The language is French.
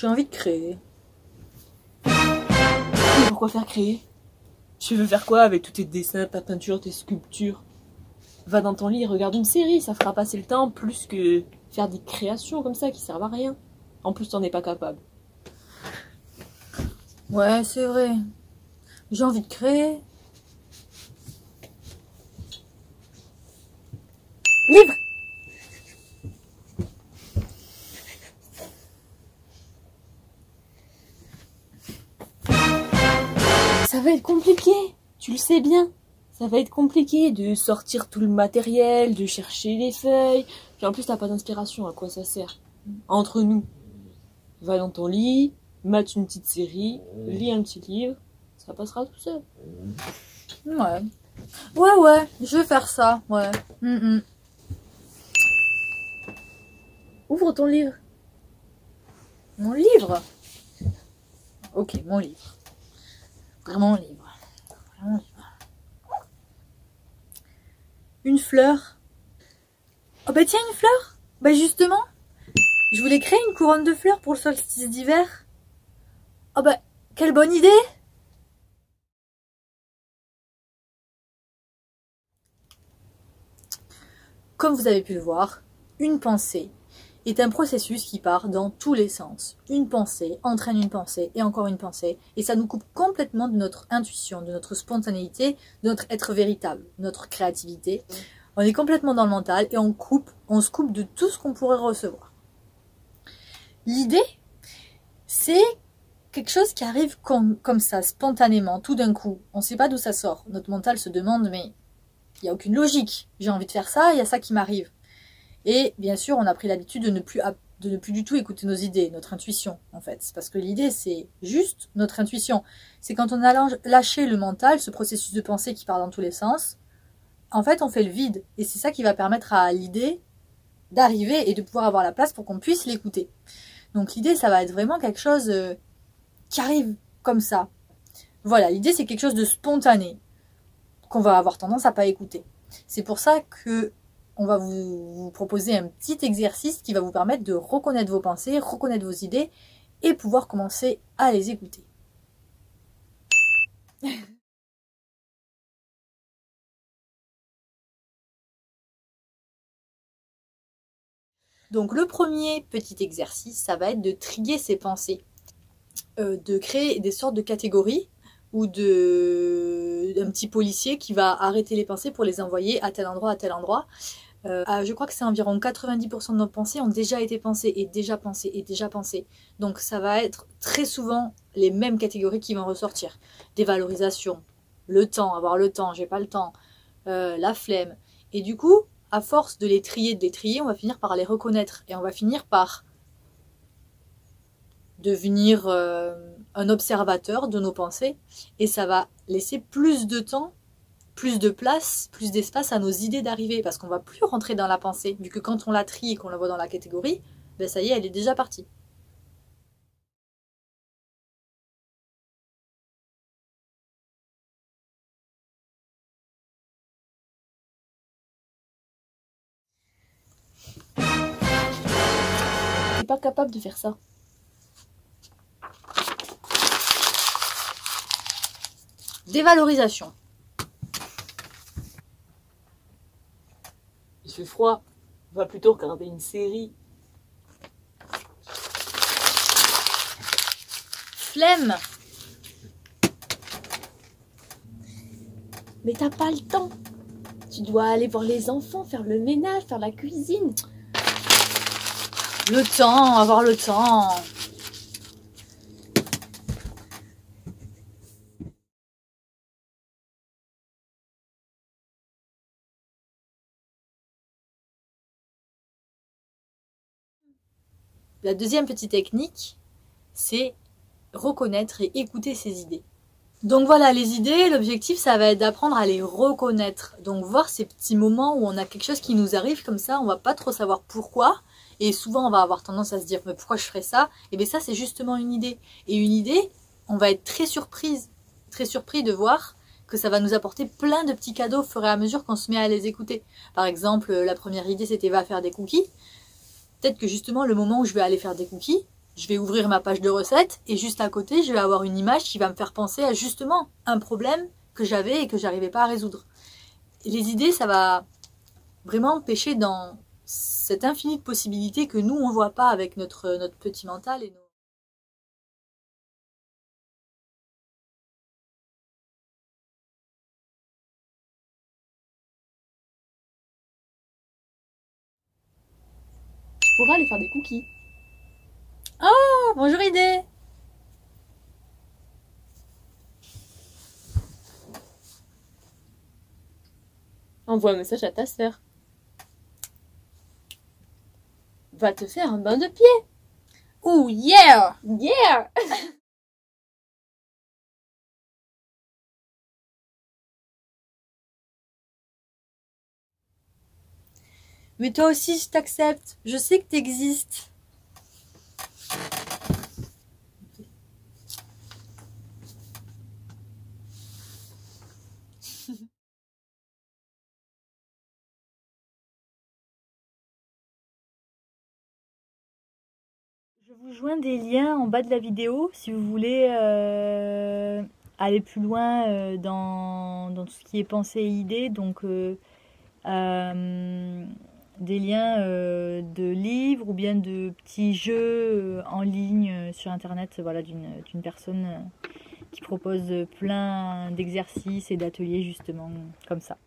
J'ai envie de créer. Mais pourquoi faire créer? Tu veux faire quoi avec tous tes dessins, ta peinture, tes sculptures? Va dans ton lit, regarde une série, ça fera passer le temps plus que faire des créations comme ça qui servent à rien. En plus, t'en es pas capable. Ouais, c'est vrai. J'ai envie de créer. Livre! Ça va être compliqué, tu le sais bien. Ça va être compliqué de sortir tout le matériel, de chercher les feuilles. Puis en plus, t'as pas d'inspiration, à quoi ça sert? Entre nous, va dans ton lit, mate une petite série, lis un petit livre, ça passera tout seul. Ouais. Ouais, je vais faire ça, ouais. Ouvre ton livre. Mon livre? Ok, mon livre. Vraiment livre. Vraiment livre. Une fleur. Oh bah tiens, une fleur. Bah justement, je voulais créer une couronne de fleurs pour le solstice d'hiver. Oh bah, quelle bonne idée! Comme vous avez pu le voir, une pensée est un processus qui part dans tous les sens. Une pensée entraîne une pensée et encore une pensée, et ça nous coupe complètement de notre intuition, de notre spontanéité, de notre être véritable, notre créativité. On est complètement dans le mental et on se coupe de tout ce qu'on pourrait recevoir. L'idée, c'est quelque chose qui arrive comme ça, spontanément, tout d'un coup. On ne sait pas d'où ça sort. Notre mental se demande, mais il n'y a aucune logique. J'ai envie de faire ça, il y a ça qui m'arrive. Et bien sûr, on a pris l'habitude de ne plus du tout écouter nos idées, notre intuition, en fait. Parce que l'idée, c'est juste notre intuition. C'est quand on a lâché le mental, ce processus de pensée qui part dans tous les sens, en fait, on fait le vide. Et c'est ça qui va permettre à l'idée d'arriver et de pouvoir avoir la place pour qu'on puisse l'écouter. Donc l'idée, ça va être vraiment quelque chose qui arrive comme ça. Voilà, l'idée, c'est quelque chose de spontané, qu'on va avoir tendance à pas écouter. C'est pour ça que on va vous proposer un petit exercice qui va vous permettre de reconnaître vos pensées, reconnaître vos idées et pouvoir commencer à les écouter. Donc le premier petit exercice, ça va être de trier ses pensées, de créer des sortes de catégories ou d'un petit policier qui va arrêter les pensées pour les envoyer à tel endroit, à tel endroit. Je crois que c'est environ 90% de nos pensées ont déjà été pensées et déjà pensées et déjà pensées. Donc ça va être très souvent les mêmes catégories qui vont ressortir. Des valorisations, le temps, avoir le temps, j'ai pas le temps, la flemme. Et du coup, à force de les trier, on va finir par les reconnaître et on va finir par devenir un observateur de nos pensées et ça va laisser plus de temps, plus de place, plus d'espace à nos idées d'arriver parce qu'on va plus rentrer dans la pensée vu que quand on la trie et qu'on la voit dans la catégorie, ben ça y est, elle est déjà partie. T'es pas capable de faire ça. Dévalorisation. Il fait froid, on va plutôt regarder une série. Flemme. Mais t'as pas le temps. Tu dois aller voir les enfants, faire le ménage, faire la cuisine. Le temps, avoir le temps. La deuxième petite technique, c'est reconnaître et écouter ses idées. Donc voilà, les idées, l'objectif, ça va être d'apprendre à les reconnaître. Donc voir ces petits moments où on a quelque chose qui nous arrive comme ça, on va pas trop savoir pourquoi. Et souvent, on va avoir tendance à se dire, mais pourquoi je ferais ça? Et bien ça, c'est justement une idée. Et une idée, on va être très surpris de voir que ça va nous apporter plein de petits cadeaux au fur et à mesure qu'on se met à les écouter. Par exemple, la première idée, c'était va faire des cookies. Peut-être que justement, le moment où je vais aller faire des cookies, Je vais ouvrir ma page de recettes et juste à côté, je vais avoir une image qui va me faire penser à justement un problème que j'avais et que j'arrivais pas à résoudre. Et les idées, ça va vraiment pêcher dans cette infinie de possibilités que nous, on voit pas avec notre petit mental et nos... Tu pourras aller faire des cookies. Oh, bonjour idée! Envoie un message à ta sœur. Va te faire un bain de pied. Oh yeah! Yeah! Mais toi aussi, je t'accepte. Je sais que t'existes. Je vous joins des liens en bas de la vidéo si vous voulez aller plus loin dans tout ce qui est pensée et idée. Donc des liens de livres ou bien de petits jeux en ligne sur internet, voilà, d'une personne qui propose plein d'exercices et d'ateliers justement comme ça.